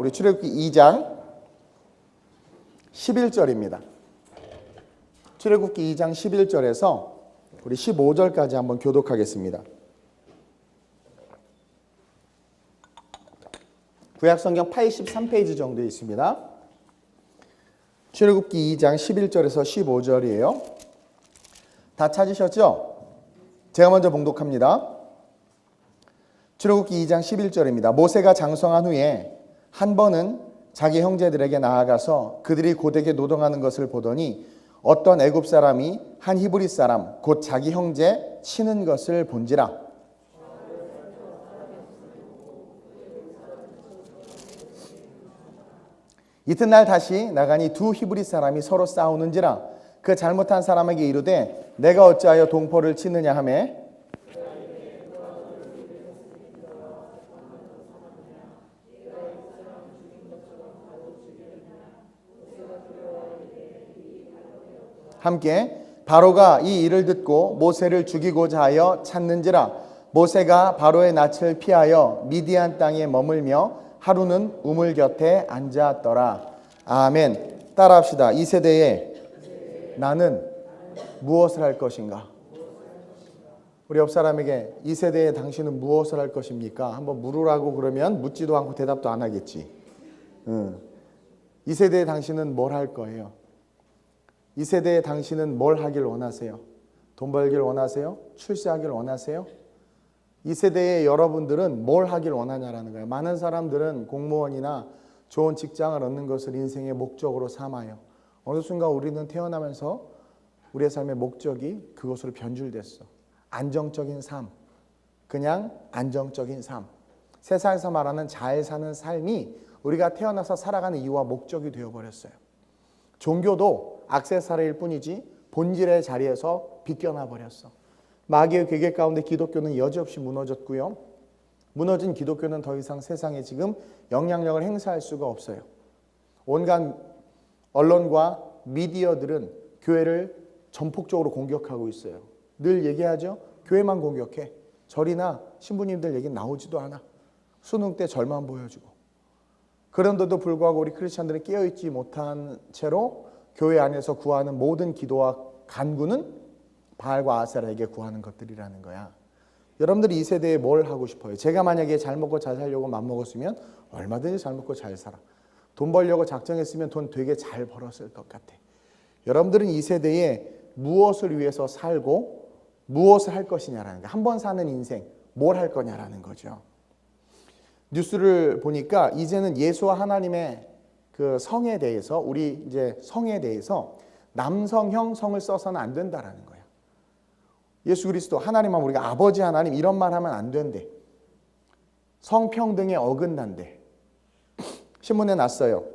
우리 출애굽기 2장 11절입니다. 출애굽기 2장 11절에서 우리 15절까지 한번 교독하겠습니다. 구약성경 83페이지 정도에 있습니다. 출애굽기 2장 11절에서 15절이에요. 다 찾으셨죠? 제가 먼저 봉독합니다. 출애굽기 2장 11절입니다. 모세가 장성한 후에 한 번은 자기 형제들에게 나아가서 그들이 고되게 노동하는 것을 보더니 어떤 애굽 사람이 한 히브리 사람 곧 자기 형제 치는 것을 본지라. 이튿날 다시 나가니 두 히브리 사람이 서로 싸우는지라. 그 잘못한 사람에게 이르되 내가 어찌하여 동포를 치느냐 하매 함께 바로가 이 일을 듣고 모세를 죽이고자 하여 찾는지라. 모세가 바로의 낯을 피하여 미디안 땅에 머물며 하루는 우물 곁에 앉았더라. 아멘. 따라합시다. 이 세대에 나는 무엇을 할 것인가? 우리 옆 사람에게 이 세대에 당신은 무엇을 할 것입니까? 한번 물으라고 그러면 묻지도 않고 대답도 안 하겠지. 이 세대에 당신은 뭘 할 거예요? 이 세대에 당신은 뭘 하길 원하세요? 돈 벌길 원하세요? 출세하길 원하세요? 이 세대의 여러분들은 뭘 하길 원하냐라는 거예요. 많은 사람들은 공무원이나 좋은 직장을 얻는 것을 인생의 목적으로 삼아요. 어느 순간 우리는 태어나면서 우리의 삶의 목적이 그것으로 변질됐어. 안정적인 삶, 그냥 안정적인 삶. 세상에서 말하는 잘 사는 삶이 우리가 태어나서 살아가는 이유와 목적이 되어버렸어요. 종교도 액세서리일 뿐이지 본질의 자리에서 비껴나 버렸어. 마귀의 괴계 가운데 기독교는 여지없이 무너졌고요. 무너진 기독교는 더 이상 세상에 지금 영향력을 행사할 수가 없어요. 온갖 언론과 미디어들은 교회를 전폭적으로 공격하고 있어요. 늘 얘기하죠. 교회만 공격해. 절이나 신부님들 얘기 나오지도 않아. 수능 때 절만 보여주고. 그런데도 불구하고 우리 크리스찬들은 깨어있지 못한 채로 교회 안에서 구하는 모든 기도와 간구는 바알과 아세라에게 구하는 것들이라는 거야. 여러분들이 이 세대에 뭘 하고 싶어요? 제가 만약에 잘 먹고 잘 살려고 맘먹었으면 얼마든지 잘 먹고 잘 살아. 돈 벌려고 작정했으면 돈 되게 잘 벌었을 것 같아. 여러분들은 이 세대에 무엇을 위해서 살고 무엇을 할 것이냐라는 거. 한 번 사는 인생 뭘 할 거냐라는 거죠. 뉴스를 보니까 이제는 예수와 하나님의 그 성에 대해서 우리 이제 성에 대해서 남성형 성을 써서는 안 된다라는 거예요. 예수 그리스도 하나님만 우리가 아버지 하나님 이런 말 하면 안 된대. 성평등에 어긋난대. 신문에 났어요.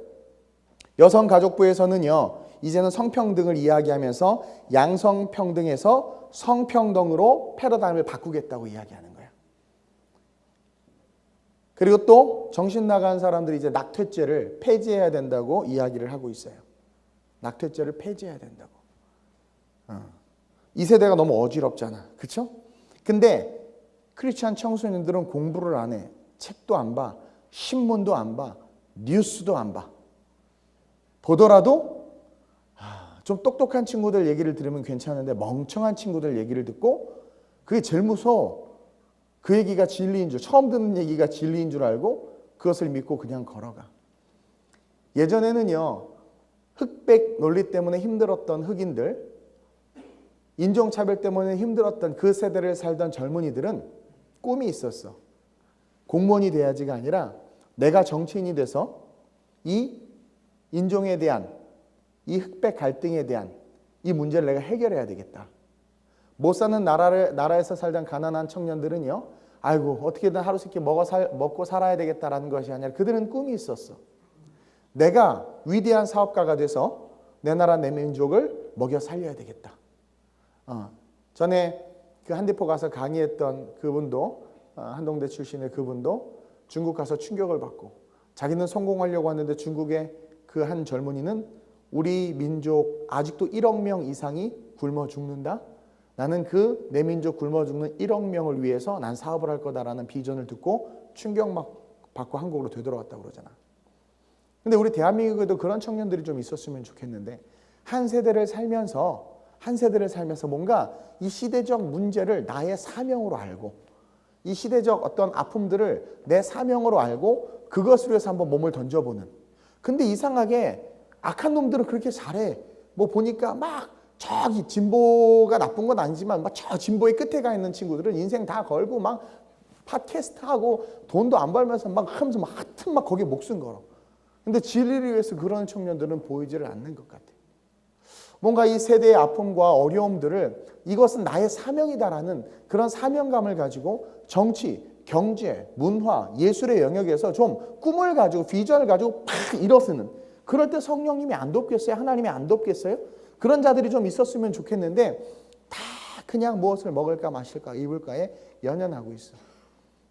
여성가족부에서는요. 이제는 성평등을 이야기하면서 양성평등에서 성평등으로 패러다임을 바꾸겠다고 이야기하는 거예요. 그리고 또 정신 나간 사람들이 이제 낙태죄를 폐지해야 된다고 이야기를 하고 있어요. 낙태죄를 폐지해야 된다고. 이 세대가 너무 어지럽잖아. 그렇죠? 근데 크리스찬 청소년들은 공부를 안 해. 책도 안 봐. 신문도 안 봐. 뉴스도 안 봐. 보더라도 좀 똑똑한 친구들 얘기를 들으면 괜찮은데 멍청한 친구들 얘기를 듣고 그게 제일 무서워. 그 얘기가 진리인 줄, 처음 듣는 얘기가 진리인 줄 알고 그것을 믿고 그냥 걸어가. 예전에는요. 흑백 논리 때문에 힘들었던 흑인들, 인종차별 때문에 힘들었던 그 세대를 살던 젊은이들은 꿈이 있었어. 공무원이 돼야지가 아니라 내가 정치인이 돼서 이 인종에 대한, 이 흑백 갈등에 대한 이 문제를 내가 해결해야 되겠다. 못 사는 나라에서 살던 가난한 청년들은요. 아이고 어떻게든 하루 세끼 먹고 살아야 되겠다라는 것이 아니라 그들은 꿈이 있었어. 내가 위대한 사업가가 돼서 내 나라 내 민족을 먹여 살려야 되겠다. 전에 그 한디포 가서 강의했던 그분도 한동대 출신의 그분도 중국 가서 충격을 받고 자기는 성공하려고 하는데 중국의 그 한 젊은이는 우리 민족 아직도 1억 명 이상이 굶어 죽는다. 나는 그 내 민족 굶어 죽는 1억 명을 위해서 난 사업을 할 거다라는 비전을 듣고 충격 막 받고 한국으로 되돌아왔다고 그러잖아. 근데 우리 대한민국에도 그런 청년들이 좀 있었으면 좋겠는데 한 세대를 살면서 뭔가 이 시대적 문제를 나의 사명으로 알고 이 시대적 어떤 아픔들을 내 사명으로 알고 그것으로 해서 한번 몸을 던져보는. 근데 이상하게 악한 놈들은 그렇게 잘해. 뭐 보니까 막 저기 진보가 나쁜 건 아니지만 막 저 진보의 끝에 가 있는 친구들은 인생 다 걸고 막 팟캐스트 하고 돈도 안 벌면서 막 하면서 막 하여튼 막 거기에 목숨 걸어. 근데 진리를 위해서 그런 청년들은 보이지를 않는 것 같아요. 뭔가 이 세대의 아픔과 어려움들을 이것은 나의 사명이다라는 그런 사명감을 가지고 정치, 경제, 문화, 예술의 영역에서 좀 꿈을 가지고 비전을 가지고 팍 일어서는 그럴 때 성령님이 안 돕겠어요? 하나님이 안 돕겠어요? 그런 자들이 좀 있었으면 좋겠는데 다 그냥 무엇을 먹을까 마실까 입을까에 연연하고 있어.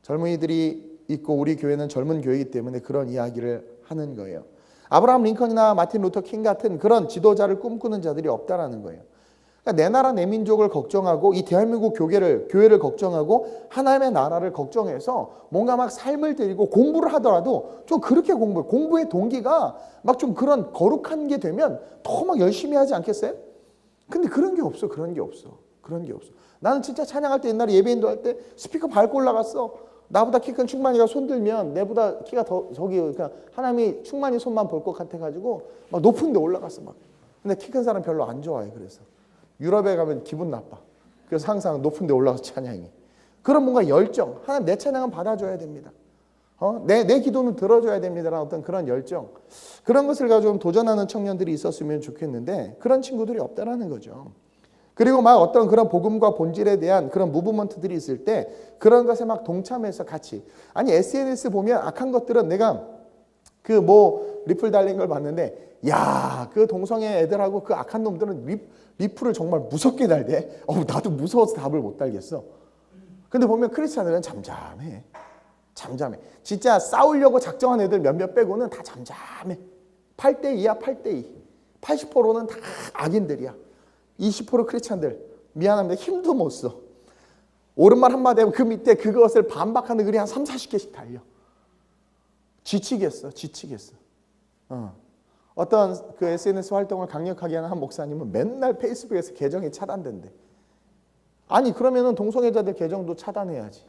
젊은이들이 있고 우리 교회는 젊은 교회이기 때문에 그런 이야기를 하는 거예요. 아브라함 링컨이나 마틴 루터 킹 같은 그런 지도자를 꿈꾸는 자들이 없다라는 거예요. 그러니까 내 나라 내 민족을 걱정하고 이 대한민국 교회를 걱정하고 하나님의 나라를 걱정해서 뭔가 막 삶을 들이고 공부를 하더라도 좀 그렇게 공부의 동기가 막 좀 그런 거룩한 게 되면 더 막 열심히 하지 않겠어요? 근데 그런 게 없어. 나는 진짜 찬양할 때 옛날에 예배인도 할 때 스피커 밟고 올라갔어. 나보다 키 큰 충만이가 손 들면 내보다 키가 더 저기 그러니까 하나님이 충만이 손만 볼 것 같아가지고 막 높은 데 올라갔어 막. 근데 키 큰 사람 별로 안 좋아해. 그래서 유럽에 가면 기분 나빠. 그래서 항상 높은 데 올라가서 찬양해. 그런 뭔가 열정. 하나님 내 찬양은 받아줘야 됩니다. 내 기도는 들어줘야 됩니다라는 어떤 그런 열정. 그런 것을 가지고 도전하는 청년들이 있었으면 좋겠는데 그런 친구들이 없다라는 거죠. 그리고 막 어떤 그런 복음과 본질에 대한 그런 무브먼트들이 있을 때 그런 것에 막 동참해서 같이. 아니 SNS 보면 악한 것들은 내가 그 뭐 리플 달린 걸 봤는데 야, 그 동성애 애들하고 그 악한 놈들은 리플을 정말 무섭게 달대. 나도 무서워서 답을 못 달겠어. 근데 보면 크리스찬들은 잠잠해. 진짜 싸우려고 작정한 애들 몇몇 빼고는 다 잠잠해. 8대2야 8대2. 80%는 다 악인들이야. 20% 크리스찬들 미안합니다. 힘도 못 써. 옳은 말 한마디 하면 그 밑에 그것을 반박하는 글이 한 3, 40개씩 달려. 지치겠어. 어떤 그 SNS 활동을 강력하게 하는 한 목사님은 맨날 페이스북에서 계정이 차단된대. 아니 그러면은 동성애자들 계정도 차단해야지.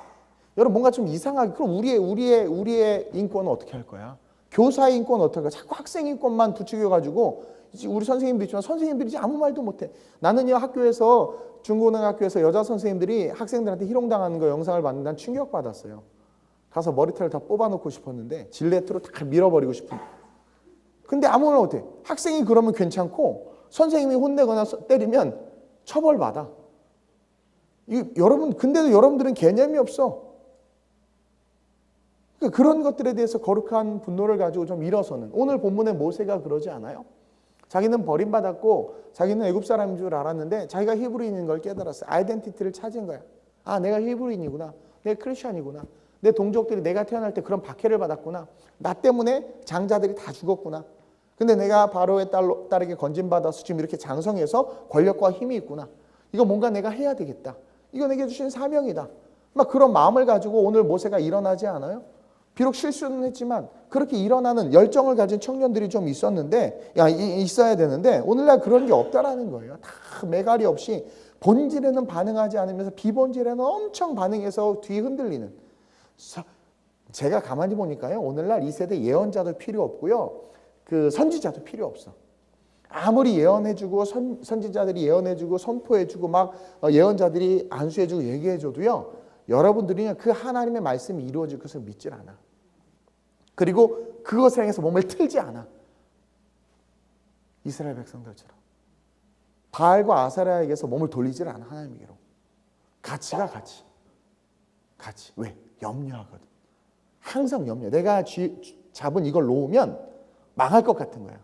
여러분 뭔가 좀 이상하게. 그럼 우리의 인권은 어떻게 할 거야? 교사의 인권은 어떻게 할 거야? 자꾸 학생 인권만 부추겨가지고 우리 선생님도 있지만 선생님들이 이제 아무 말도 못해. 나는요 학교에서 중고등학교에서 여자 선생님들이 학생들한테 희롱당하는 거 영상을 봤는데 난 충격받았어요. 가서 머리털을 다 뽑아놓고 싶었는데 질레트로 다 밀어버리고 싶은. 근데 아무 말 못해. 학생이 그러면 괜찮고 선생님이 혼내거나 때리면 처벌받아. 여러분 근데도 여러분들은 개념이 없어. 그러니까 그런 것들에 대해서 거룩한 분노를 가지고 좀 일어서는. 오늘 본문의 모세가 그러지 않아요? 자기는 버림받았고 자기는 애굽 사람인 줄 알았는데 자기가 히브리인인 걸 깨달았어요. 아이덴티티를 찾은 거야. 아 내가 히브리인이구나. 내가 크리스천이구나. 내 동족들이 내가 태어날 때 그런 박해를 받았구나. 나 때문에 장자들이 다 죽었구나. 근데 내가 바로의 딸에게 건진받아서 지금 이렇게 장성해서 권력과 힘이 있구나. 이거 뭔가 내가 해야 되겠다. 이거 내게 주신 사명이다. 막 그런 마음을 가지고 오늘 모세가 일어나지 않아요? 비록 실수는 했지만 그렇게 일어나는 열정을 가진 청년들이 좀 있었는데 있어야 되는데 오늘날 그런 게 없다라는 거예요. 다 매갈이 없이 본질에는 반응하지 않으면서 비본질에는 엄청 반응해서 뒤 흔들리는. 제가 가만히 보니까요. 오늘날 이 세대 예언자도 필요 없고요. 그 선지자도 필요 없어. 아무리 예언해주고 선지자들이 예언해주고 선포해주고 막 예언자들이 안수해주고 얘기해줘도요. 여러분들이 그 하나님의 말씀이 이루어질 것을 믿질 않아. 그리고 그것을 향해서 몸을 틀지 않아. 이스라엘 백성들처럼. 바알과 아사랴에게서 몸을 돌리질 않아. 하나님에게로. 같이. 왜? 염려하거든. 항상 염려. 내가 잡은 이걸 놓으면 망할 것 같은 거야.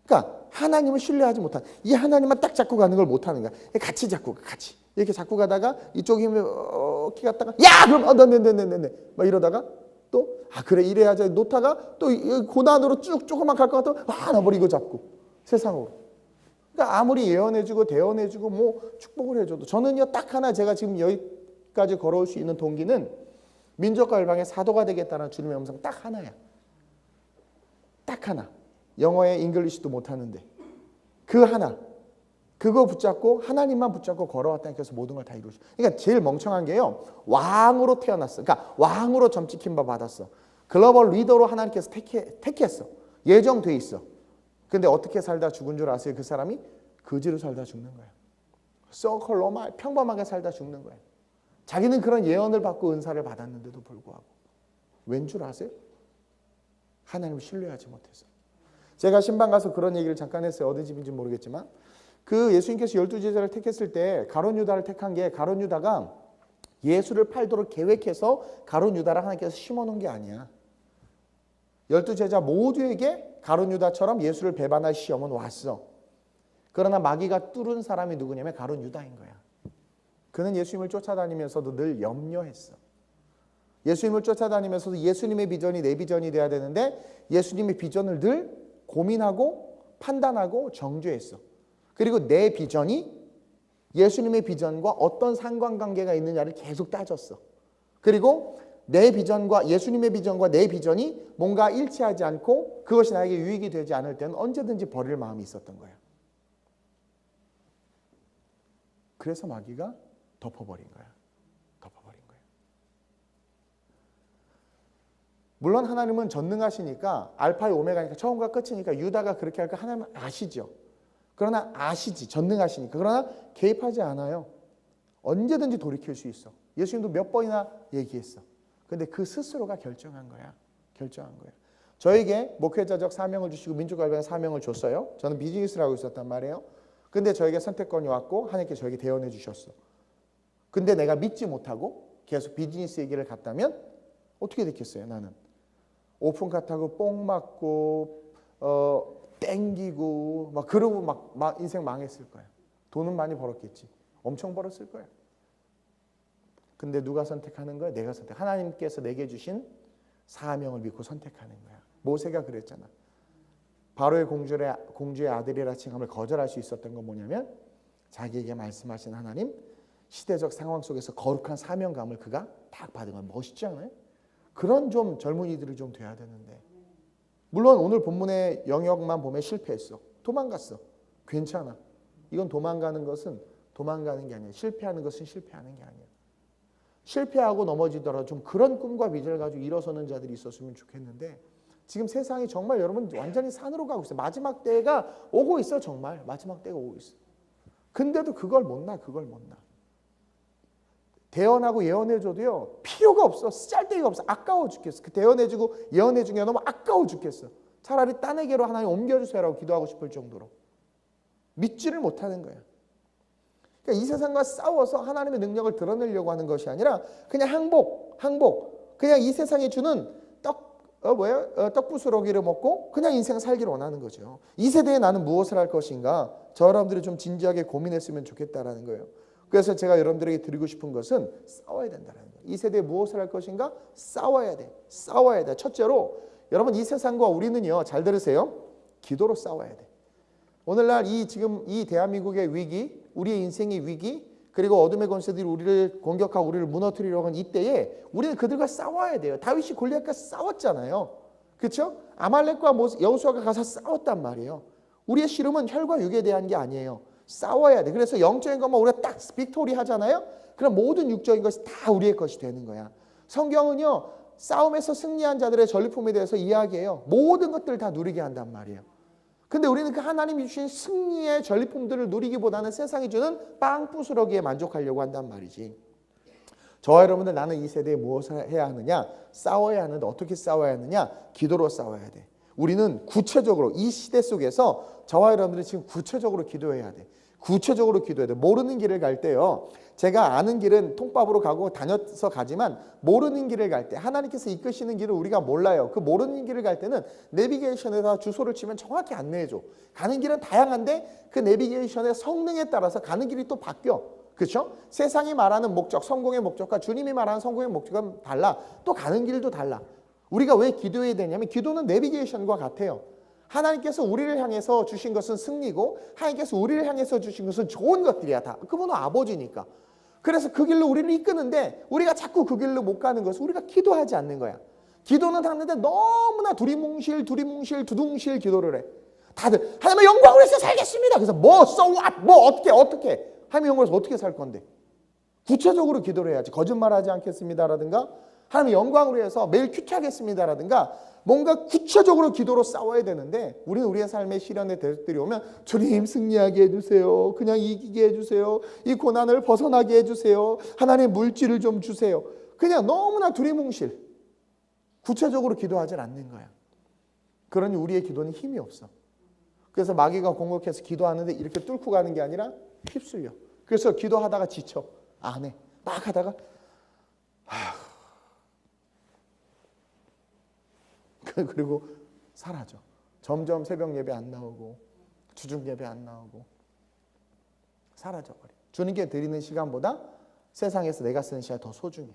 그러니까 하나님을 신뢰하지 못하는, 이 하나님만 딱 잡고 가는 걸 못하는 거야. 같이 잡고 가. 이렇게 잡고 가다가 이쪽 힘이 이렇게 갔다가 야! 그럼 네네네네 막 이러다가 또 그래 이래야지 놓다가 또 고난으로 쭉 조금만 갈 것 같다가 나버리 이거 잡고 세상으로. 그러니까 아무리 예언해주고 대언해주고 뭐 축복을 해줘도 저는요 딱 하나 제가 지금 여기까지 걸어올 수 있는 동기는 민족과 열방의 사도가 되겠다는 주님의 음성 딱 하나야. 딱 하나. 영어에 잉글리시도 못하는데 그 하나. 그거 붙잡고 하나님만 붙잡고 걸어왔다니까 해서 모든 걸 다 이루시. 그러니까 제일 멍청한 게요. 왕으로 태어났어. 그러니까 왕으로 점찍힌 바 받았어. 글로벌 리더로 하나님께서 택했어. 예정돼 있어. 근데 어떻게 살다 죽은 줄 아세요? 그 사람이 거지로 살다 죽는 거야. 소컬로마 평범하게 살다 죽는 거야. 자기는 그런 예언을 받고 은사를 받았는데도 불구하고 왠 줄 아세요? 하나님을 신뢰하지 못해서. 제가 신방 가서 그런 얘기를 잠깐 했어요. 어디 집인지 모르겠지만 그 예수님께서 12제자를 택했을 때 가룟 유다를 택한 게 가룟 유다가 예수를 팔도록 계획해서 가룟 유다를 하나님께서 심어놓은 게 아니야. 12제자 모두에게 가룟 유다처럼 예수를 배반할 시험은 왔어. 그러나 마귀가 뚫은 사람이 누구냐면 가룟 유다인 거야. 그는 예수님을 쫓아다니면서도 늘 염려했어. 예수님을 쫓아다니면서도 예수님의 비전이 내 비전이 돼야 되는데 예수님의 비전을 늘 고민하고 판단하고 정죄했어. 그리고 내 비전이 예수님의 비전과 어떤 상관관계가 있느냐를 계속 따졌어. 그리고 내 비전과 예수님의 비전과 내 비전이 뭔가 일치하지 않고 그것이 나에게 유익이 되지 않을 때는 언제든지 버릴 마음이 있었던 거야. 그래서 마귀가 덮어버린 거야. 덮어버린 거야. 물론 하나님은 전능하시니까 알파의 오메가니까 처음과 끝이니까 유다가 그렇게 할까 하나님은 아시죠. 그러나 아시지 전능하시니까. 그러나 개입하지 않아요. 언제든지 돌이킬 수 있어. 예수님도 몇 번이나 얘기했어. 근데 그 스스로가 결정한 거야. 결정한 거야. 저에게 목회자적 사명을 주시고 민족갈변의 사명을 줬어요. 저는 비즈니스를 하고 있었단 말이에요. 근데 저에게 선택권이 왔고 하나님께 저에게 대언해 주셨어. 근데 내가 믿지 못하고 계속 비즈니스 얘기를 갔다면 어떻게 됐겠어요? 나는 오픈카 타고 뽕 맞고 땡기고 막 그러고 막 인생 망했을 거야. 돈은 많이 벌었겠지. 엄청 벌었을 거야. 근데 누가 선택하는 거야? 내가 선택. 하나님께서 내게 주신 사명을 믿고 선택하는 거야. 모세가 그랬잖아. 바로의 공주의 아들이라 칭함을 거절할 수 있었던 건 뭐냐면 자기에게 말씀하신 하나님 시대적 상황 속에서 거룩한 사명감을 그가 딱 받은 건 멋있지 않아요? 그런 좀 젊은이들이 좀 돼야 되는데 물론 오늘 본문의 영역만 보면 실패했어. 도망갔어. 괜찮아. 이건 도망가는 것은 도망가는 게 아니야. 실패하는 것은 실패하는 게 아니야. 실패하고 넘어지더라도 좀 그런 꿈과 비전을 가지고 일어서는 자들이 있었으면 좋겠는데 지금 세상이 정말 여러분 완전히 산으로 가고 있어요. 마지막 때가 오고 있어. 정말 마지막 때가 오고 있어. 근데도 그걸 못 나. 대언하고 예언해줘도요 필요가 없어. 쓸데기가 없어. 아까워 죽겠어. 그 대언해주고 예언해준 게 너무 아까워 죽겠어. 차라리 딴에게로 하나님 옮겨주세요라고 기도하고 싶을 정도로 믿지를 못하는 거야. 그러니까 이 세상과 싸워서 하나님의 능력을 드러내려고 하는 것이 아니라 그냥 항복. 그냥 이 세상이 주는 떡부스러기를 먹고 그냥 인생 살기를 원하는 거죠. 이 세대에 나는 무엇을 할 것인가? 저 여러분들이 좀 진지하게 고민했으면 좋겠다라는 거예요. 그래서 제가 여러분들에게 드리고 싶은 것은 싸워야 된다는 거예요. 이 세대에 무엇을 할 것인가? 싸워야 돼. 첫째로 여러분 이 세상과 우리는요. 잘 들으세요. 기도로 싸워야 돼. 오늘날 지금 이 대한민국의 위기, 우리의 인생의 위기, 그리고 어둠의 권세들이 우리를 공격하고 우리를 무너뜨리려고 하는 이때에 우리는 그들과 싸워야 돼요. 다윗이 골리앗과 싸웠잖아요. 그렇죠? 아말렉과 여호수아가 가서 싸웠단 말이에요. 우리의 씨름은 혈과 육에 대한 게 아니에요. 싸워야 돼. 그래서 영적인 것만 우리가 딱 빅토리 하잖아요. 그럼 모든 육적인 것이 다 우리의 것이 되는 거야. 성경은요. 싸움에서 승리한 자들의 전리품에 대해서 이야기해요. 모든 것들을 다 누리게 한단 말이에요. 근데 우리는 그 하나님이 주신 승리의 전리품들을 누리기보다는 세상이 주는 빵부스러기에 만족하려고 한단 말이지. 저와 여러분들 나는 이 세대에 무엇을 해야 하느냐? 싸워야 하는데 어떻게 싸워야 하느냐? 기도로 싸워야 돼. 우리는 구체적으로 이 시대 속에서 저와 여러분들이 지금 구체적으로 기도해야 돼. 구체적으로 기도해야 돼. 모르는 길을 갈 때요. 제가 아는 길은 통밥으로 가고 다녀서 가지만 모르는 길을 갈 때 하나님께서 이끄시는 길을 우리가 몰라요. 그 모르는 길을 갈 때는 내비게이션에다 주소를 치면 정확히 안내해줘. 가는 길은 다양한데 그 내비게이션의 성능에 따라서 가는 길이 또 바뀌어. 그렇죠? 세상이 말하는 목적, 성공의 목적과 주님이 말하는 성공의 목적은 달라. 또 가는 길도 달라. 우리가 왜 기도해야 되냐면 기도는 내비게이션과 같아요. 하나님께서 우리를 향해서 주신 것은 승리고 하나님께서 우리를 향해서 주신 것은 좋은 것들이야. 다 그분은 아버지니까. 그래서 그 길로 우리를 이끄는데 우리가 자꾸 그 길로 못 가는 것은 우리가 기도하지 않는 거야. 기도는 하는데 너무나 두리뭉실 두둥실 기도를 해. 다들 하나님의 영광을 위해서 살겠습니다. 그래서 뭐 so what? 뭐 어떻게 하나님의 영광을 위해서 어떻게 살 건데? 구체적으로 기도를 해야지. 거짓말하지 않겠습니다라든가 하나님의 영광을 위해서 매일 큐티하겠습니다라든가 뭔가 구체적으로 기도로 싸워야 되는데 우리는 우리의 삶의 시련의 대적들이 오면 주님 승리하게 해주세요. 그냥 이기게 해주세요. 이 고난을 벗어나게 해주세요. 하나님의 물질을 좀 주세요. 그냥 너무나 두리뭉실 구체적으로 기도하지 않는 거야. 그러니 우리의 기도는 힘이 없어. 그래서 마귀가 공격해서 기도하는데 이렇게 뚫고 가는 게 아니라 휩쓸려. 그래서 기도하다가 지쳐. 안 해. 막 하다가 그리고 사라져. 점점 새벽 예배 안 나오고 주중 예배 안 나오고 사라져버려. 주님께 드리는 시간보다 세상에서 내가 쓰는 시간이 더 소중해.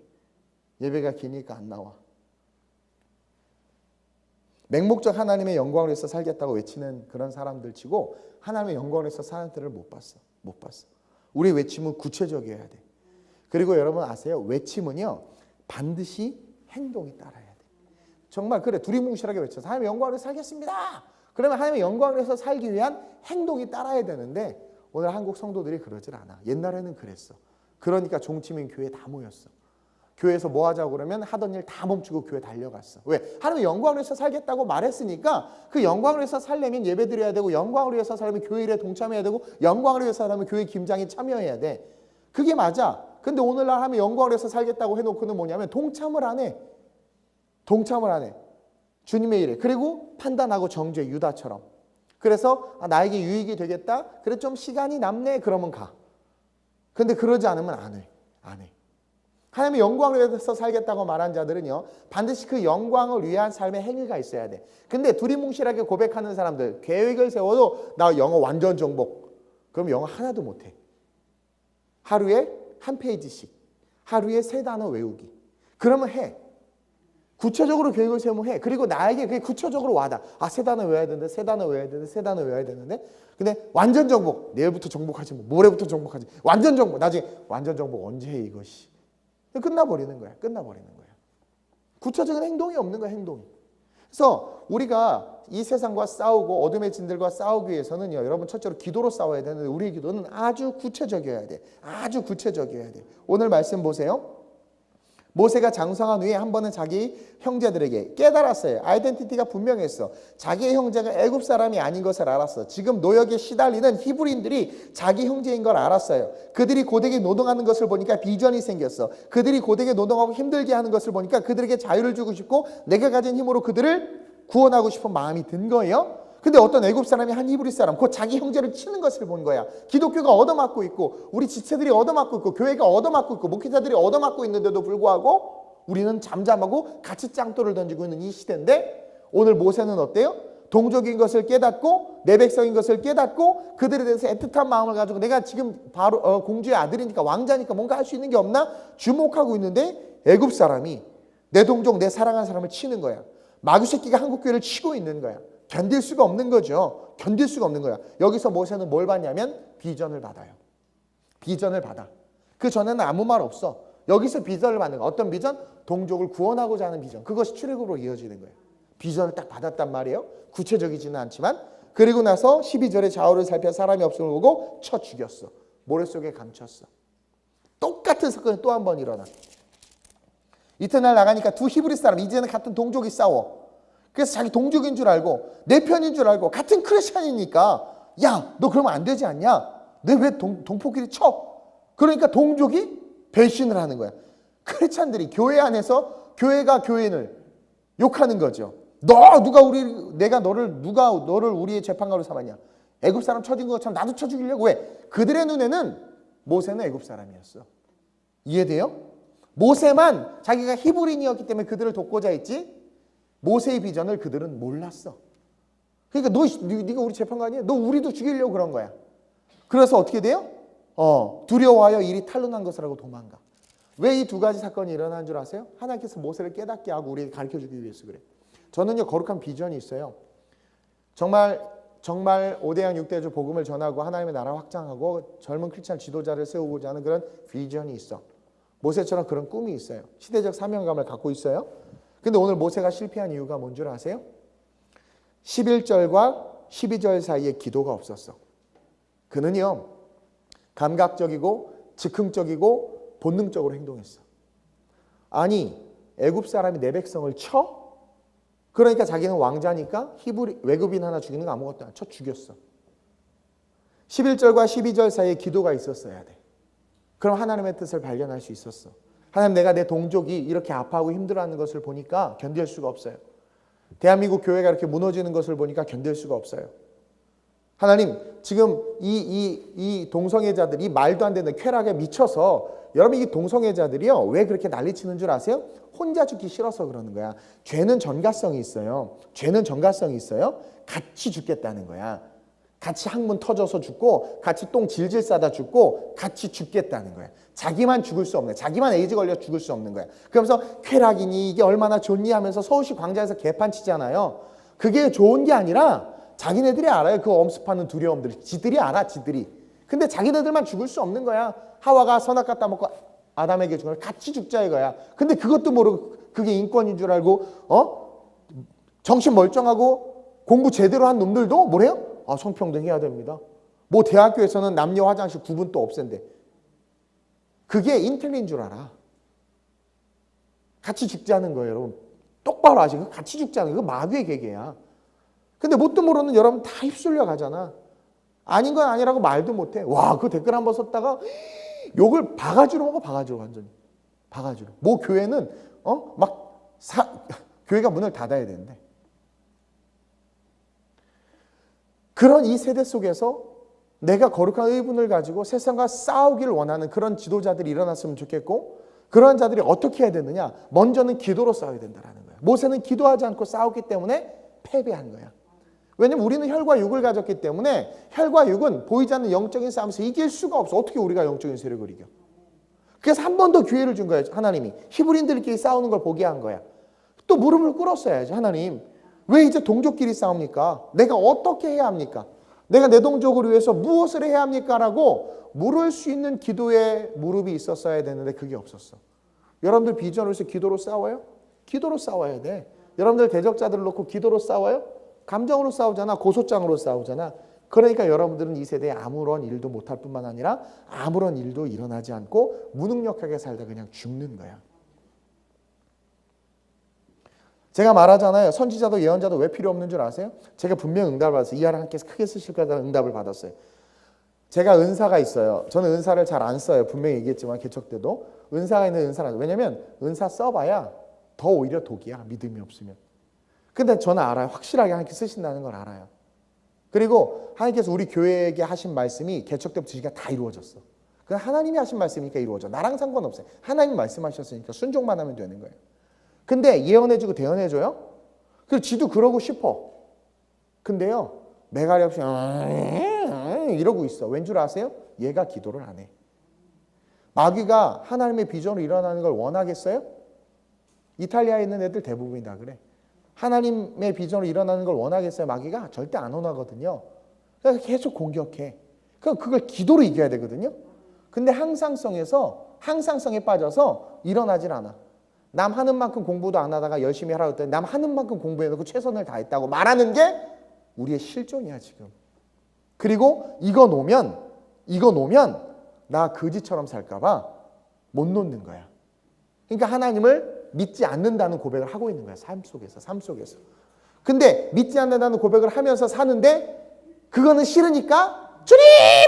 예배가 기니까 안 나와. 맹목적 하나님의 영광을 위해서 살겠다고 외치는 그런 사람들 치고 하나님의 영광을 위해서 사는 때를 못 봤어. 우리 외침은 구체적이어야 돼. 그리고 여러분 아세요? 외침은요 반드시 행동이 따라야 돼. 정말 그래 두리뭉실하게 외쳐서 하나님의 영광을 위해서 살겠습니다. 그러면 하나님의 영광을 위해서 살기 위한 행동이 따라야 되는데 오늘 한국 성도들이 그러질 않아. 옛날에는 그랬어. 그러니까 종치민 교회에 다 모였어. 교회에서 뭐 하자고 그러면 하던 일 다 멈추고 교회 달려갔어. 왜? 하나님의 영광을 위해서 살겠다고 말했으니까 그 영광을 위해서 살려면 예배 드려야 되고 영광을 위해서 살려면 교회 일에 동참해야 되고 영광을 위해서 살려면 교회 김장에 참여해야 돼. 그게 맞아. 근데 오늘날 하나님의 영광을 위해서 살겠다고 해놓고는 뭐냐면 동참을 안 해. 주님의 일에. 그리고 판단하고 정죄 유다처럼. 그래서 나에게 유익이 되겠다. 그래 좀 시간이 남네. 그러면 가. 근데 그러지 않으면 안 해. 하나님의 영광을 위해서 살겠다고 말한 자들은요 반드시 그 영광을 위한 삶의 행위가 있어야 돼. 근데 두리뭉실하게 고백하는 사람들 계획을 세워도 나 영어 완전 정복. 그럼 영어 하나도 못해. 하루에 한 페이지씩 하루에 3단어 외우기. 그러면 해. 구체적으로 계획을 세우면 해. 그리고 나에게 그게 구체적으로 와닿아. 3단어 외워야 되는데 3단어 외워야 되는데 근데 완전 정복. 내일부터 정복하지 뭐. 모레부터 정복하지. 완전 정복. 나중에 완전 정복 언제 해 이것이. 끝나버리는 거야. 구체적인 행동이 없는 거야. 행동이. 그래서 우리가 이 세상과 싸우고 어둠의 진들과 싸우기 위해서는요. 여러분 첫째로 기도로 싸워야 되는데 우리의 기도는 아주 구체적이어야 돼. 오늘 말씀 보세요. 모세가 장성한 후에 한 번은 자기 형제들에게 깨달았어요. 아이덴티티가 분명했어. 자기의 형제가 애굽 사람이 아닌 것을 알았어. 지금 노역에 시달리는 히브리인들이 자기 형제인 걸 알았어요. 그들이 고되게 노동하는 것을 보니까 비전이 생겼어. 그들이 고되게 노동하고 힘들게 하는 것을 보니까 그들에게 자유를 주고 싶고 내가 가진 힘으로 그들을 구원하고 싶은 마음이 든 거예요. 근데 어떤 애굽 사람이 한 히브리 사람, 그 자기 형제를 치는 것을 본 거야. 기독교가 얻어맞고 있고 우리 지체들이 얻어맞고 있고 교회가 얻어맞고 있고 목회자들이 얻어맞고 있는데도 불구하고 우리는 잠잠하고 같이 짱돌을 던지고 있는 이 시대인데 오늘 모세는 어때요? 동족인 것을 깨닫고 내 백성인 것을 깨닫고 그들에 대해서 애틋한 마음을 가지고 내가 지금 바로 공주의 아들이니까 왕자니까 뭔가 할 수 있는 게 없나? 주목하고 있는데 애굽 사람이 내 동족 내 사랑하는 사람을 치는 거야. 마귀 새끼가 한국 교회를 치고 있는 거야. 견딜 수가 없는 거죠. 여기서 모세는 뭘 받냐면 비전을 받아요. 그 전에는 아무 말 없어. 여기서 비전을 받는 거야. 어떤 비전? 동족을 구원하고자 하는 비전. 그것이 출애굽으로 이어지는 거예요. 비전을 딱 받았단 말이에요. 구체적이지는 않지만. 그리고 나서 12절에 좌우를 살펴 사람이 없음을 보고 쳐 죽였어. 모래 속에 감췄어. 똑같은 사건이 또 한 번 일어나. 이튿날 나가니까 두 히브리 사람, 이제는 같은 동족이 싸워. 그래서 자기 동족인 줄 알고 내 편인 줄 알고 같은 크리스찬이니까 야, 너 그러면 안 되지 않냐? 내 왜 동포끼리 쳐? 그러니까 동족이 배신을 하는 거야. 크리스찬들이 교회 안에서 교회가 교인을 욕하는 거죠. 누가 너를 우리의 재판관으로 삼았냐? 애굽 사람 쳐진 것처럼 나도 쳐 죽이려고 왜? 그들의 눈에는 모세는 애굽 사람이었어. 이해돼요? 모세만 자기가 히브리인이었기 때문에 그들을 돕고자 했지 모세의 비전을 그들은 몰랐어. 그러니까 네가 우리 재판관이야? 너 우리도 죽이려고 그런 거야. 그래서 어떻게 돼요? 두려워하여 일이 탄로난 것을 하고 도망가. 왜 이 두 가지 사건이 일어난 줄 아세요? 하나님께서 모세를 깨닫게 하고 우리에게 가르쳐주기 위해서 그래. 저는요 거룩한 비전이 있어요. 정말 5대양 6대주 복음을 전하고 하나님의 나라 확장하고 젊은 크리스찬 지도자를 세우고자 하는 그런 비전이 있어. 모세처럼 그런 꿈이 있어요. 시대적 사명감을 갖고 있어요. 근데 오늘 모세가 실패한 이유가 뭔 줄 아세요? 11절과 12절 사이에 기도가 없었어. 그는요, 감각적이고 즉흥적이고 본능적으로 행동했어. 아니, 애굽 사람이 내 백성을 쳐? 그러니까 자기는 왕자니까 히브리 외국인 하나 죽이는 거 아무것도 안 쳐 죽였어. 11절과 12절 사이에 기도가 있었어야 돼. 그럼 하나님의 뜻을 발견할 수 있었어. 하나님, 내가 내 동족이 이렇게 아파하고 힘들어하는 것을 보니까 견딜 수가 없어요. 대한민국 교회가 이렇게 무너지는 것을 보니까 견딜 수가 없어요. 하나님, 지금 이 동성애자들이 말도 안 되는 쾌락에 미쳐서, 여러분 이 동성애자들이요 왜 그렇게 난리치는 줄 아세요? 혼자 죽기 싫어서 그러는 거야. 죄는 전가성이 있어요. 죄는 전가성이 있어요. 같이 죽겠다는 거야. 같이 항문 터져서 죽고, 같이 똥 질질 싸다 죽고, 같이 죽겠다는 거야. 자기만 죽을 수 없는 거야. 자기만 에이즈 걸려 죽을 수 없는 거야. 그러면서 쾌락이니 이게 얼마나 좋니 하면서 서울시 광장에서 개판 치잖아요. 그게 좋은 게 아니라 자기네들이 알아요. 그 엄습하는 두려움들. 지들이 알아, 지들이. 근데 자기네들만 죽을 수 없는 거야. 하와가 선악 갖다 먹고 아담에게 준 걸 같이 죽자 이거야. 근데 그것도 모르고 그게 인권인 줄 알고 정신 멀쩡하고 공부 제대로 한 놈들도 뭐래요? 성평등 해야 됩니다. 뭐 대학교에서는 남녀 화장실 구분 또 없앤대. 그게 인텔리인 줄 알아. 같이 죽자는 거예요, 여러분. 똑바로 아시고 같이 죽자는 거 마귀의 계계야. 근데 뭣도 모르는 여러분 다 휩쓸려 가잖아. 아닌 건 아니라고 말도 못해. 와, 그 댓글 한번 썼다가 욕을 바가지로 먹어, 바가지로 완전히. 바가지로. 뭐 교회는 교회가 문을 닫아야 되는데. 그런 이 세대 속에서 내가 거룩한 의분을 가지고 세상과 싸우기를 원하는 그런 지도자들이 일어났으면 좋겠고, 그런 자들이 어떻게 해야 되느냐? 먼저는 기도로 싸워야 된다는 거야. 모세는 기도하지 않고 싸웠기 때문에 패배한 거야. 왜냐면 우리는 혈과 육을 가졌기 때문에 혈과 육은 보이지 않는 영적인 싸움에서 이길 수가 없어. 어떻게 우리가 영적인 세력을 이겨? 그래서 한 번 더 기회를 준 거예요. 하나님이 히브리인들끼리 싸우는 걸 보게 한 거야. 또 무릎을 꿇었어야지. 하나님, 왜 이제 동족끼리 싸웁니까? 내가 어떻게 해야 합니까? 내가 내 동족을 위해서 무엇을 해야 합니까? 라고 물을 수 있는 기도의 무릎이 있었어야 되는데 그게 없었어. 여러분들 비전을 위해서 기도로 싸워요? 기도로 싸워야 돼. 여러분들 대적자들을 놓고 기도로 싸워요? 감정으로 싸우잖아. 고소장으로 싸우잖아. 그러니까 여러분들은 이 세대에 아무런 일도 못할 뿐만 아니라 아무런 일도 일어나지 않고 무능력하게 살다 그냥 죽는 거야. 제가 말하잖아요. 선지자도 예언자도 왜 필요 없는 줄 아세요? 제가 분명 응답을 받았어요. 이 아를 함께 크게 쓰실 거다 응답을 받았어요. 제가 은사가 있어요. 저는 은사를 잘 안 써요. 분명히 얘기했지만 개척 때도. 은사가 있는 은사는 왜냐면 은사 써봐야 더 오히려 독이야. 믿음이 없으면. 근데 저는 알아요. 확실하게 하나님께 쓰신다는 걸 알아요. 그리고 하나님께서 우리 교회에게 하신 말씀이 개척 때부터 지금까지 다 이루어졌어. 그건 하나님이 하신 말씀이니까 이루어져. 나랑 상관없어요. 하나님이 말씀하셨으니까 순종만 하면 되는 거예요. 근데 예언해주고 대언해줘요? 그래서 지도 그러고 싶어. 근데요, 매가리 없이 이러고 있어. 왠 줄 아세요? 얘가 기도를 안 해. 마귀가 하나님의 비전으로 일어나는 걸 원하겠어요? 이탈리아에 있는 애들 대부분이 다 그래. 하나님의 비전으로 일어나는 걸 원하겠어요? 마귀가 절대 안 원하거든요. 그래서 계속 공격해. 그럼 그걸 기도로 이겨야 되거든요. 근데 항상성에 빠져서 일어나질 않아. 남 하는 만큼 공부도 안 하다가 열심히 하라고 했더니 남 하는 만큼 공부해놓고 최선을 다했다고 말하는 게 우리의 실존이야 지금. 그리고 이거 놓으면 나 거지처럼 살까봐 못 놓는 거야. 그러니까 하나님을 믿지 않는다는 고백을 하고 있는 거야. 삶 속에서. 근데 믿지 않는다는 고백을 하면서 사는데 그거는 싫으니까 주님!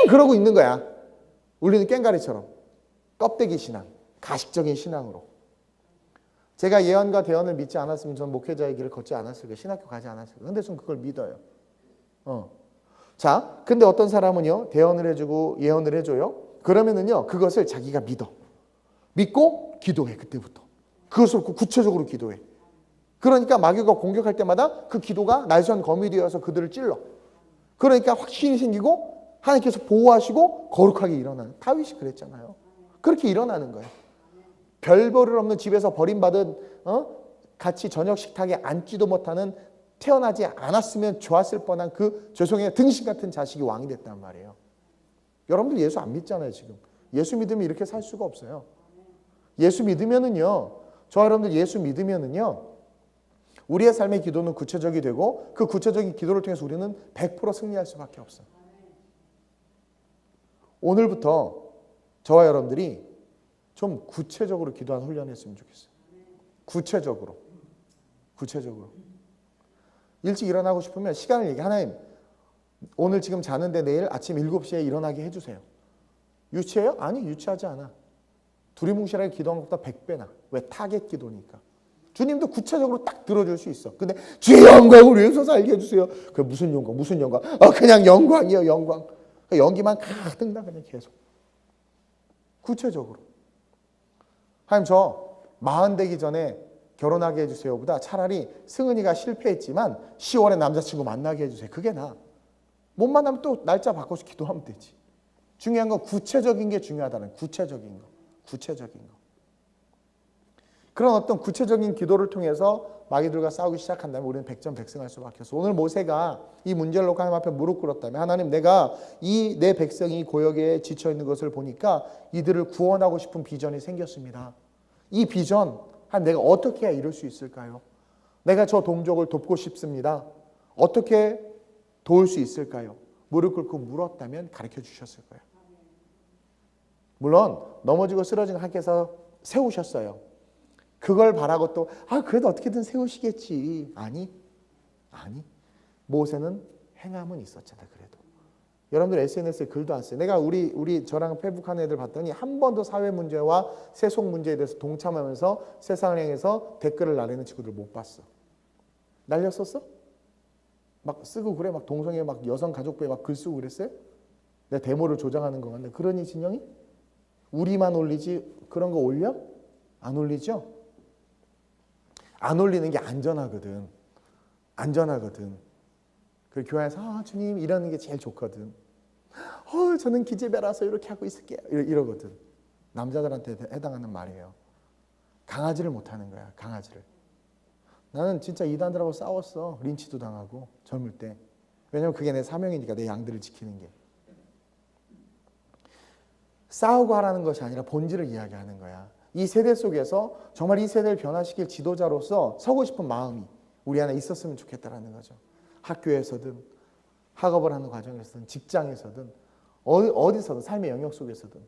그러고 있는 거야. 우리는 꽹가리처럼. 껍데기 신앙, 가식적인 신앙으로. 제가 예언과 대언을 믿지 않았으면 전 목회자의 길을 걷지 않았을 거예요. 신학교 가지 않았을 거예요. 근데 전 그걸 믿어요. 자, 근데 어떤 사람은요, 대언을 해주고 예언을 해줘요. 그러면은요, 그것을 자기가 믿고 기도해, 그때부터. 그것을 구체적으로 기도해. 그러니까 마귀가 공격할 때마다 그 기도가 날선 검이 되어서 그들을 찔러. 그러니까 확신이 생기고 하나님께서 보호하시고 거룩하게 일어나는. 다윗이 그랬잖아요. 그렇게 일어나는 거예요. 별 볼일 없는 집에서 버림받은 같이 저녁 식탁에 앉지도 못하는 태어나지 않았으면 좋았을 뻔한 그 죄송해요 등신 같은 자식이 왕이 됐단 말이에요. 여러분들 예수 안 믿잖아요 지금. 예수 믿으면 이렇게 살 수가 없어요. 예수 믿으면은요. 저 여러분들 예수 믿으면은요. 우리의 삶의 기도는 구체적이 되고 그 구체적인 기도를 통해서 우리는 100% 승리할 수밖에 없어. 오늘부터 저와 여러분들이 좀 구체적으로 기도하는 훈련을 했으면 좋겠어요. 구체적으로. 일찍 일어나고 싶으면 시간을 얘기해. 하나님, 오늘 지금 자는데 내일 아침 7시에 일어나게 해주세요. 유치해요? 아니, 유치하지 않아. 두리뭉실하게 기도한 것보다 100배나. 왜? 타겟 기도니까. 주님도 구체적으로 딱 들어줄 수 있어. 근데 주의 영광을 위해서 살게 해주세요. 그게 무슨 영광? 무슨 영광? 그냥 영광이에요, 영광. 연기만 가득 나 그냥 계속. 구체적으로. 하나님, 저 40 되기 전에 결혼하게 해주세요 보다 차라리 승은이가 실패했지만 10월에 남자친구 만나게 해주세요. 그게 나아. 못 만나면 또 날짜 바꿔서 기도하면 되지. 중요한 건 구체적인 게 중요하다는 구체적인 거. 그런 어떤 구체적인 기도를 통해서 마귀들과 싸우기 시작한다면 우리는 백전백승할 수밖에 없어. 오늘 모세가 이 문제를 놓고 하나님 앞에 무릎 꿇었다면 하나님, 내가 이 내 백성이 고역에 지쳐 있는 것을 보니까 이들을 구원하고 싶은 비전이 생겼습니다. 이 비전 내가 어떻게 해야 이룰 수 있을까요? 내가 저 동족을 돕고 싶습니다. 어떻게 도울 수 있을까요? 무릎 꿇고 물었다면 가르쳐 주셨을 거예요. 물론 넘어지고 쓰러진 하나님께서 세우셨어요. 그걸 바라고 또 그래도 어떻게든 세우시겠지. 아니. 모세는 행함은 있었잖아. 그래도. 여러분들 SNS에 글도 안 써요. 내가 우리 저랑 페북하는 애들 봤더니 한 번도 사회 문제와 세속 문제에 대해서 동참하면서 세상을 향해서 댓글을 날리는 친구들 못 봤어. 날렸었어? 막 쓰고 그래? 막 동성애 막 여성 가족부에 막 글 쓰고 그랬어요? 내가 데모를 조장하는 것 같네. 그러니 진영이? 우리만 올리지 그런 거 올려? 안 올리죠? 안 올리는 게 안전하거든. 그 교회에서 주님 이러는 게 제일 좋거든. 저는 기집애라서 이렇게 하고 있을게요. 이러거든. 남자들한테 해당하는 말이에요. 강아지를 못하는 거야. 강아지를. 나는 진짜 이단들하고 싸웠어. 린치도 당하고 젊을 때. 왜냐면 그게 내 사명이니까. 내 양들을 지키는 게. 싸우고 하라는 것이 아니라 본질을 이야기하는 거야. 이 세대 속에서 정말 이 세대를 변화시킬 지도자로서 서고 싶은 마음이 우리 안에 있었으면 좋겠다라는 거죠. 학교에서든 학업을 하는 과정에서든 직장에서든 어디서든 삶의 영역 속에서든.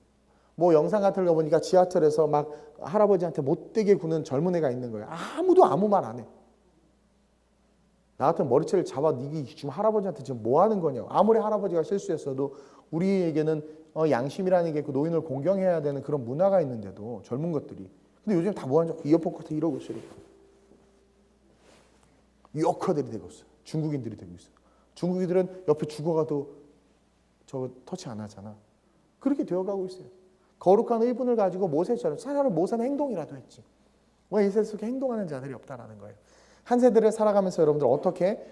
뭐 영상 같은 거 보니까 지하철에서 막 할아버지한테 못되게 구는 젊은 애가 있는 거예요. 아무도 아무 말 안 해. 나 같은 머리채를 잡아 니기 지금 할아버지한테 지금 뭐 하는 거냐고. 아무리 할아버지가 실수했어도 우리에게는 양심이라는 게 있고 노인을 공경해야 되는 그런 문화가 있는데도 젊은 것들이. 근데 요즘 다 뭐하는 줄 이어폰 같은 이러고 있어요. 요커들이 되고 있어요. 중국인들이 되고 있어요. 중국인들은 옆에 죽어가도 저거 터치 안 하잖아. 그렇게 되어가고 있어요. 거룩한 의분을 가지고 모세처럼 차라리 모세는 행동이라도 했지. 왜 이 세상 속에 행동하는 자들이 없다라는 거예요. 한 세대를 살아가면서 여러분들 어떻게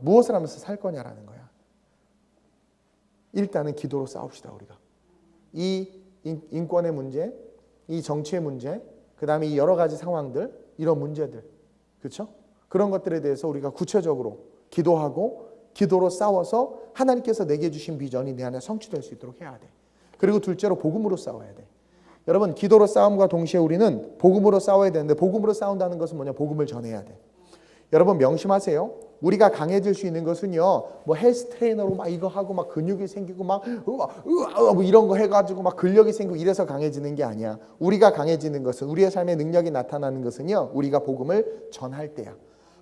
무엇을 하면서 살 거냐라는 거야. 일단은 기도로 싸웁시다. 우리가 이 인권의 문제, 이 정치의 문제, 그 다음에 이 여러 가지 상황들, 이런 문제들, 그렇죠? 그런 것들에 대해서 우리가 구체적으로 기도하고 기도로 싸워서 하나님께서 내게 주신 비전이 내 안에 성취될 수 있도록 해야 돼. 그리고 둘째로 복음으로 싸워야 돼. 여러분, 기도로 싸움과 동시에 우리는 복음으로 싸워야 되는데, 복음으로 싸운다는 것은 뭐냐? 복음을 전해야 돼. 여러분 명심하세요. 우리가 강해질 수 있는 것은요, 뭐 헬스 트레이너로 막 이거 하고 막 근육이 생기고 막 뭐 이런 거 해가지고 막 근력이 생기고 이래서 강해지는 게 아니야. 우리가 강해지는 것은, 우리의 삶의 능력이 나타나는 것은요, 우리가 복음을 전할 때야.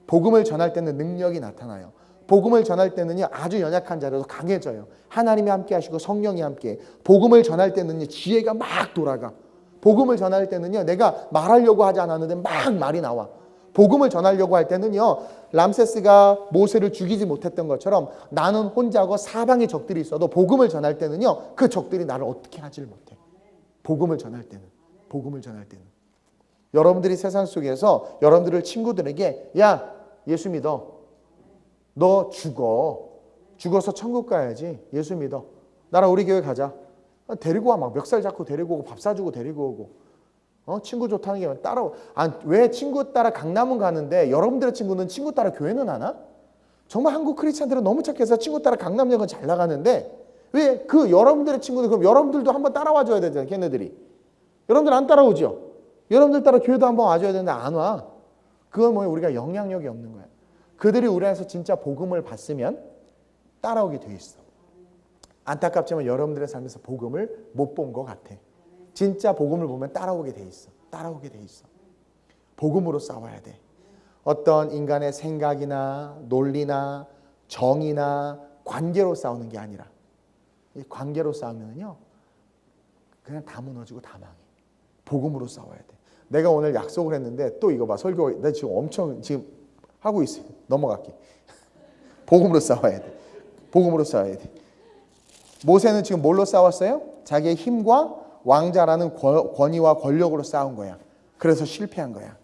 복음을 전할 때는 능력이 나타나요. 복음을 전할 때는요, 아주 연약한 자라도 강해져요. 하나님이 함께 하시고 성령이 함께. 복음을 전할 때는요, 지혜가 막 돌아가. 복음을 전할 때는요, 내가 말하려고 하지 않았는데 막 말이 나와. 복음을 전하려고 할 때는요, 람세스가 모세를 죽이지 못했던 것처럼 나는 혼자고 사방에 적들이 있어도 복음을 전할 때는요, 그 적들이 나를 어떻게 하지를 못해. 복음을 전할 때는. 여러분들이 세상 속에서 여러분들의 친구들에게 야, 예수 믿어. 너 죽어서 천국 가야지. 예수 믿어. 나랑 우리 교회 가자. 데리고 와. 막 멱살 잡고 데리고 오고 밥 사주고 데리고 오고. 친구 좋다는 게 따라와. 왜 친구 따라 강남은 가는데 여러분들의 친구는 친구 따라 교회는 안 와? 정말 한국 크리스찬들은 너무 착해서 친구 따라 강남역은 잘 나가는데 왜 그 여러분들의 친구들, 그럼 여러분들도 한번 따라와 줘야 되잖아요. 걔네들이. 여러분들 안 따라오죠? 여러분들 따라 교회도 한번 와줘야 되는데 안 와. 그건 뭐예요? 우리가 영향력이 없는 거야. 그들이 우리 안에서 진짜 복음을 봤으면 따라오게 돼 있어. 안타깝지만 여러분들의 삶에서 복음을 못 본 것 같아. 진짜 복음을 보면 따라오게 돼 있어. 따라오게 돼 있어. 복음으로 싸워야 돼. 어떤 인간의 생각이나 논리나 정의나 관계로 싸우는 게 아니라, 이 관계로 싸우면요 그냥 다 무너지고 다 망해. 복음으로 싸워야 돼. 내가 오늘 약속을 했는데 또 이거 봐. 설교 나 지금 엄청 지금 하고 있어요. 넘어갈게. 복음으로 싸워야 돼. 복음으로 싸워야 돼. 모세는 지금 뭘로 싸웠어요? 자기의 힘과 왕자라는 권위와 권력으로 싸운 거야. 그래서 실패한 거야.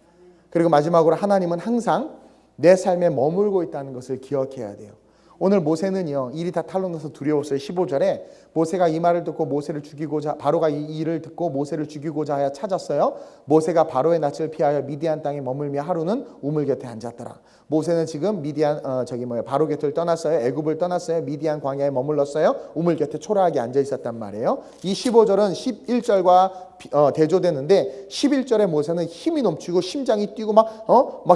그리고 마지막으로 하나님은 항상 내 삶에 머물고 있다는 것을 기억해야 돼요. 오늘 모세는요 일이 다 탄로나서 두려웠어요. 15절에 모세가 이 말을 듣고 모세를 죽이고자 바로가 이 일을 듣고 모세를 죽이고자 하여 찾았어요. 모세가 바로의 낯을 피하여 미디안 땅에 머물며 하루는 우물 곁에 앉았더라. 모세는 지금 바로 곁을 떠났어요. 애굽을 떠났어요. 미디안 광야에 머물렀어요. 우물 곁에 초라하게 앉아 있었단 말이에요. 이 15절은 11절과 대조되는데 11절에 모세는 힘이 넘치고 심장이 뛰고 막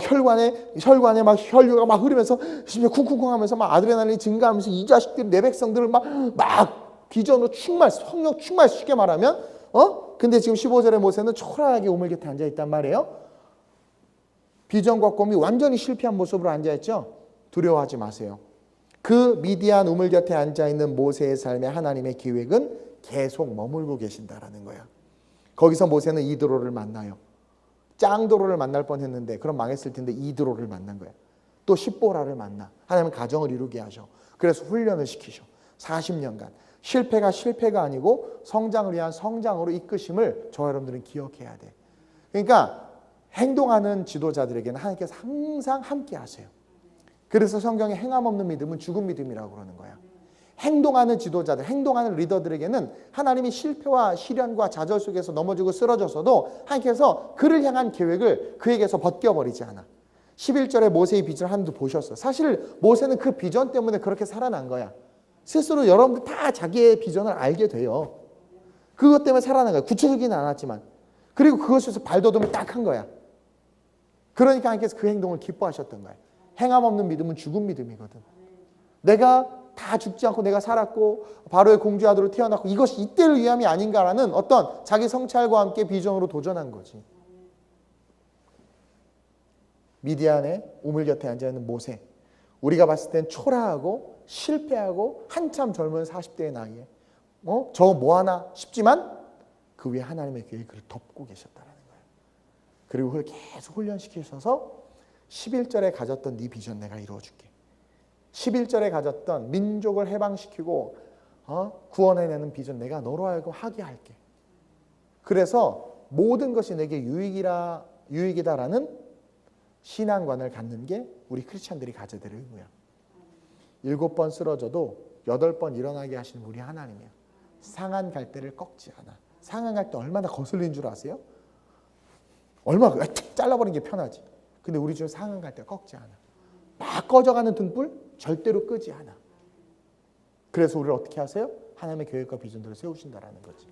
혈관에 막 혈류가 막 흐르면서 심지어 쿵쿵쿵하면서 막 아드레날린이 증가하면서 이 자식들 내 백성들을 막 비전으로 성령 충만 쉽게 말하면 근데 지금 15절에 모세는 초라하게 우물 곁에 앉아 있단 말이에요. 비전과 꿈이 완전히 실패한 모습으로 앉아있죠. 두려워하지 마세요. 그 미디안 우물 곁에 앉아있는 모세의 삶에 하나님의 계획은 계속 머물고 계신다라는 거야. 거기서 모세는 이드로를 만나요. 짱도로를 만날 뻔했는데 그럼 망했을 텐데 이드로를 만난 거야. 또 십보라를 만나. 하나님은 가정을 이루게 하셔. 그래서 훈련을 시키셔. 40년간. 실패가 아니고 성장을 위한 성장으로 이끄심을 저와 여러분들은 기억해야 돼. 그러니까 행동하는 지도자들에게는 하나님께서 항상 함께 하세요. 그래서 성경에 행함 없는 믿음은 죽은 믿음이라고 그러는 거야. 행동하는 지도자들, 행동하는 리더들에게는 하나님이 실패와 시련과 좌절 속에서 넘어지고 쓰러져서도 하나님께서 그를 향한 계획을 그에게서 벗겨버리지 않아. 11절에 모세의 비전을 하나님도 보셨어. 사실 모세는 그 비전 때문에 그렇게 살아난 거야. 스스로 여러분들 다 자기의 비전을 알게 돼요. 그것 때문에 살아난 거야. 구체적이진 않았지만. 그리고 그것에서 발돋움을 딱 한 거야. 그러니까 하나님께서 그 행동을 기뻐하셨던 거예요. 행함 없는 믿음은 죽은 믿음이거든. 내가 다 죽지 않고 내가 살았고 바로의 공주 아들로 태어났고 이것이 이때를 위함이 아닌가라는 어떤 자기 성찰과 함께 비전으로 도전한 거지. 미디안의 우물 곁에 앉아있는 모세. 우리가 봤을 땐 초라하고 실패하고 한참 젊은 40대의 나이에 저거 뭐하나 싶지만 그 위에 하나님의 계획을 그를 덮고 계셨다라는 거예요. 그리고 그걸 계속 훈련시키셔서 11절에 가졌던 네 비전 내가 이루어줄게. 11절에 가졌던 민족을 해방시키고 구원해내는 비전 내가 너로 하여금 하게 할게. 그래서 모든 것이 내게 유익이다라는 신앙관을 갖는 게 우리 크리스찬들이 가져야 될 의무야. 7번 쓰러져도 8번 일어나게 하시는 우리 하나님이야. 상한 갈대를 꺾지 않아. 상한 갈대 얼마나 거슬리는 줄 아세요? 얼마나 잘라버리는 게 편하지. 근데 우리 중에 상한 갈대가 꺾지 않아. 막 꺼져가는 등불 절대로 끄지 않아. 그래서 우리를 어떻게 하세요? 하나님의 계획과 비전들을 세우신다라는 거지.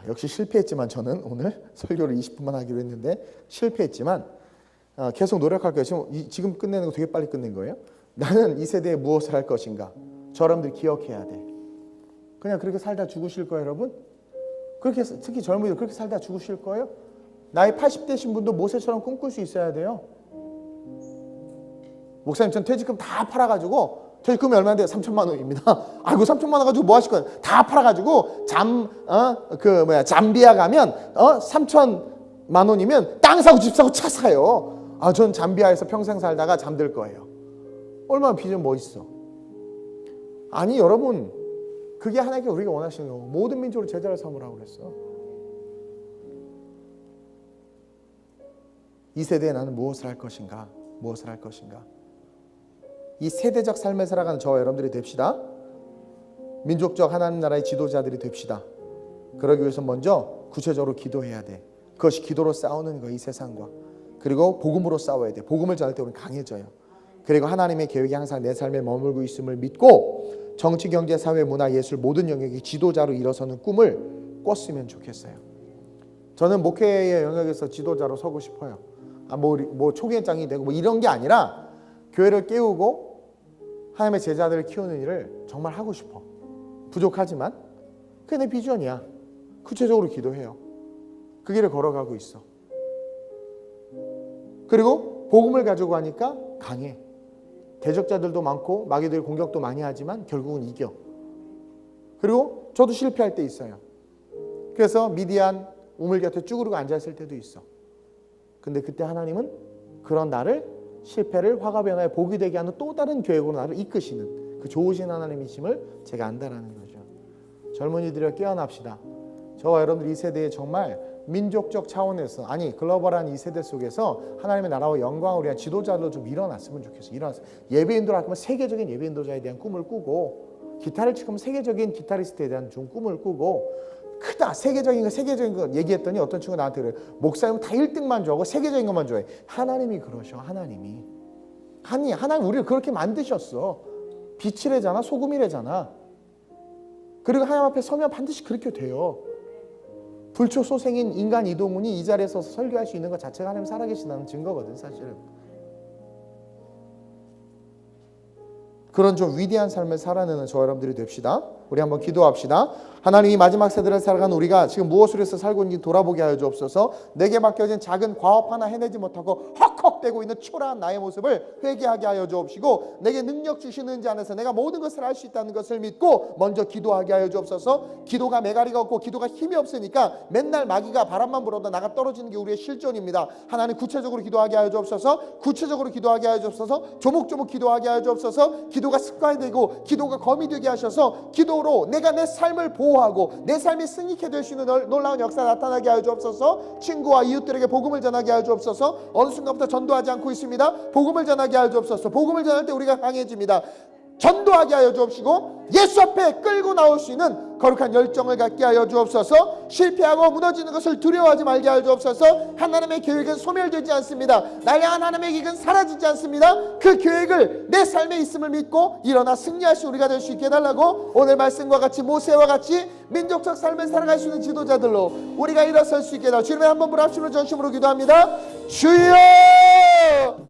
역시 실패했지만 저는 오늘 설교를 20분만 하기로 했는데 실패했지만 계속 노력할 거예요. 지금 끝내는 거 되게 빨리 끝낸 거예요. 나는 이 세대에 무엇을 할 것인가. 저 여러분들 기억해야 돼. 그냥 그렇게 살다 죽으실 거예요, 여러분? 그렇게 특히 젊은이들 그렇게 살다 죽으실 거예요? 나이 80대신 분도 모세처럼 꿈꿀 수 있어야 돼요. 목사님 전 퇴직금 다 팔아가지고 퇴직금이 얼마인데요? 3천만 원입니다. 아이고 3천만 원 가지고 뭐 하실 거예요? 다 팔아가지고 잠비아 가면 3천만 원이면 땅 사고 집 사고 차 사요. 전 잠비아에서 평생 살다가 잠들 거예요. 얼마나 비전 멋있어. 아니 여러분 그게 하나님께 우리가 원하시는 거고 모든 민족을 제자를 삼으라고 그랬어. 이 세대에 나는 무엇을 할 것인가? 무엇을 할 것인가? 이 세대적 삶을 살아가는 저와 여러분들이 됩시다. 민족적 하나님 나라의 지도자들이 됩시다. 그러기 위해서 먼저 구체적으로 기도해야 돼. 그것이 기도로 싸우는 거야, 이 세상과. 그리고 복음으로 싸워야 돼. 복음을 전할 때 우리는 강해져요. 그리고 하나님의 계획이 항상 내 삶에 머물고 있음을 믿고 정치, 경제, 사회, 문화, 예술 모든 영역이 지도자로 일어서는 꿈을 꿨으면 좋겠어요. 저는 목회의 영역에서 지도자로 서고 싶어요. 뭐 초계장이 되고 뭐 이런 게 아니라 교회를 깨우고 하나님의 제자들을 키우는 일을 정말 하고 싶어. 부족하지만 그게 내 비전이야. 구체적으로 기도해요. 그 길을 걸어가고 있어. 그리고 복음을 가지고 하니까 강해. 대적자들도 많고 마귀들이 공격도 많이 하지만 결국은 이겨. 그리고 저도 실패할 때 있어요. 그래서 미디안 우물 곁에 쭈그리고 앉아있을 때도 있어. 근데 그때 하나님은 그런 나를 실패를 화가 변화의 복이 되게 하는 또 다른 계획으로 나를 이끄시는 그 좋으신 하나님이심을 제가 안다라는 거죠. 젊은이들이 깨어납시다. 저와 여러분들 이 세대에 정말 민족적 차원에서 글로벌한 이 세대 속에서 하나님의 나라와 영광을 위한 지도자들로 좀 일어났으면 좋겠어요. 예배인도를 하면 세계적인 예배인도자에 대한 꿈을 꾸고 기타를 치면 세계적인 기타리스트에 대한 좀 꿈을 꾸고 크다 세계적인 거 얘기했더니 어떤 친구가 나한테 그래. 목사님은 다 1등만 좋아하고 세계적인 것만 좋아해. 하나님이 그러셔. 하나님 우리를 그렇게 만드셨어. 빛이래잖아. 소금이래잖아. 그리고 하나님 앞에 서면 반드시 그렇게 돼요. 불초소생인 인간 이동훈이 이 자리에 서서 설교할 수 있는 것 자체가 하나님 살아계신다는 증거거든 사실은. 그런 좀 위대한 삶을 살아내는 저 여러분들이 됩시다. 우리 한번 기도합시다. 하나님이 마지막 세대를 살아가는 우리가 지금 무엇을 해서 살고 있는지 돌아보게 하여 주옵소서. 내게 맡겨진 작은 과업 하나 해내지 못하고 헉헉대고 있는 초라한 나의 모습을 회개하게 하여 주옵시고 내게 능력 주시는 자 안에서 내가 모든 것을 할 수 있다는 것을 믿고 먼저 기도하게 하여 주옵소서. 기도가 메가리가 없고 기도가 힘이 없으니까 맨날 마귀가 바람만 불어도 나가 떨어지는 게 우리의 실존입니다. 하나님 구체적으로 기도하게 하여 주옵소서. 구체적으로 기도하게 하여 주옵소서. 조목조목 기도하게 하여 주옵소서. 기도가 습관이 되고 기도가 검이 되게 하셔서 기도로 내가 내 삶을 보호하고 내 삶이 승리케 될 수 있는 놀라운 역사 나타나게 하여 주옵소서. 친구와 이웃들에게 복음을 전하게 하여 주옵소서. 어느 순간부터 전도하지 않고 있습니다. 복음을 전하게 하여 주옵소서. 복음을 전할 때 우리가 강해집니다. 전도하게 하여 주옵시고 예수 앞에 끌고 나올 수 있는 거룩한 열정을 갖게 하여 주옵소서. 실패하고 무너지는 것을 두려워하지 말게 하여 주옵소서. 하나님의 계획은 소멸되지 않습니다. 날 향한 하나님의 계획은 사라지지 않습니다. 그 계획을 내 삶에 있음을 믿고 일어나 승리할 수 우리가 될 수 있게 해달라고 오늘 말씀과 같이 모세와 같이 민족적 삶을 살아갈 수 있는 지도자들로 우리가 일어설 수 있게 해달라고 주님의 한 번 불합심으로 전심으로 기도합니다. 주여